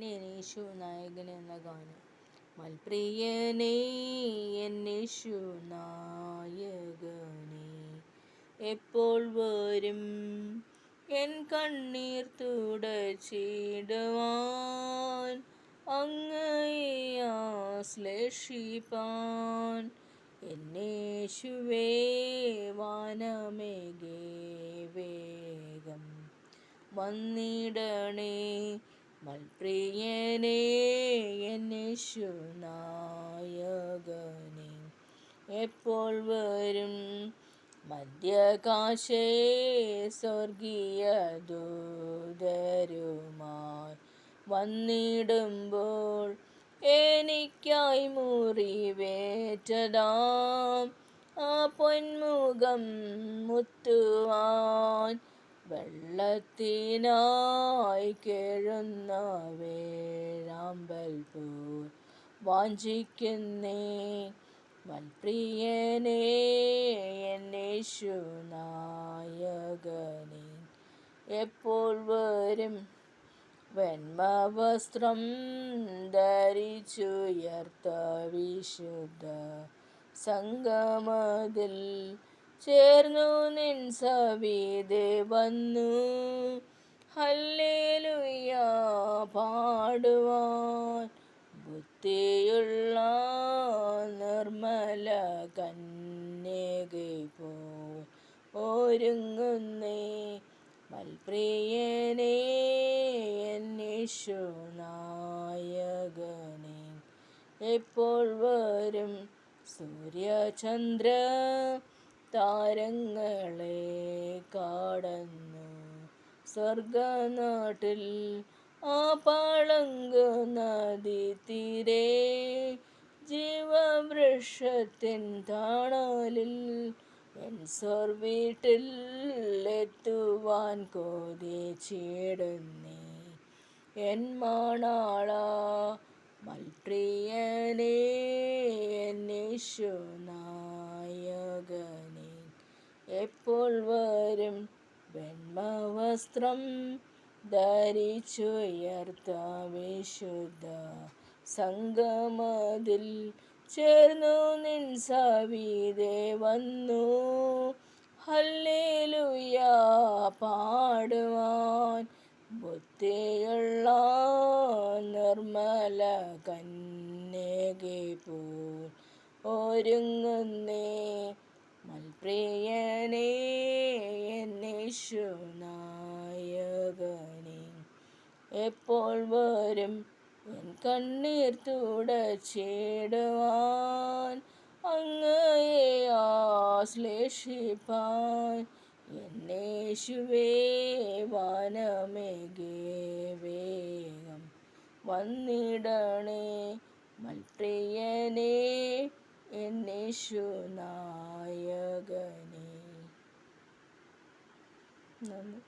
യേശു നായകൻ എന്ന ഗാനം. മൽപ്രിയനേ എന്നേശു നായകനേ, എപ്പോൾ വരും എൻ കണ്ണീർ തുടച്ചിടുവാൻ, അങ്ങയെ ആശ്ലേഷിപ്പാൻ. എന്നേശുവേ വാനമേഘേ വേഗം വന്നിടണേ. മൽപ്രിയനേ എന്നേശു നായകനേ, എപ്പോൾ വരും മധ്യാകാശേ സ്വർഗീയ ദൂതരുമായി വന്നിടുമ്പോൾ, എനിക്കായി മുറിവേറ്റതാം ആ പൊന്മുഖം മുത്തുവാൻ. വെള്ളത്തിനായി കേഴുന്ന വേഴാമ്പൽ പോൽ വാഞ്ചിക്കുന്നേ. മൽപ്രിയനേ എന്നേശു നായകനേ, എപ്പോൾ വരും വെണ്മവസ്ത്രം ധരിച്ചുയർത്ത വിശുദ്ധ സംഗമത്തിൽ ചേർന്നു നിൻ സവിധേ വന്നു ഹല്ലേലൂയ പാടുവാൻ. ബുദ്ധിയുള്ള നിർമ്മല കന്യകെ പോൽ ഒരുങ്ങുന്നേ. മൽപ്രിയനേ എന്നേശു നായകനേ, എപ്പോൾ വരും സൂര്യചന്ദ്ര താരങ്ങളെ കടന്നു സ്വർഗനാട്ടിൽ ആ പളങ്ക് നദീതീരെ ജീവവൃക്ഷത്തിൻ തണലിൽ എൻ സ്വർവീട്ടിൽ എത്തുവാൻ കൊതിച്ചിടുന്നേ. എൻ മണാളാ മൽപ്രിയനേ എന്നേശു നായകനേ, എപ്പോൾ വരും വെണ്മവസ്ത്രം ധരിച്ചുയർത്ത വിശുദ്ധ സംഗമത്തിൽ ചേർന്നു നിൻ സവിധേ വന്നു ഹല്ലേലൂയ പാടുവാൻ. ബുദ്ധിയുള്ള നിർമ്മല കന്യകെ പോൽ ഒരുങ്ങുന്നേ. മൽപ്രിയനേ എന്നേശു നായകനേ, എപ്പോൾ വരും എൻ കണ്ണീർ തുടച്ചിടുവാൻ, അങ്ങയെ ആശ്ലേഷിപ്പാൻ. എന്നേശുവേ വാനമേഘേ വേഗം വന്നിടണേ. മൽപ്രിയനേ എന്നേശു നായകനേ. നന്ദി.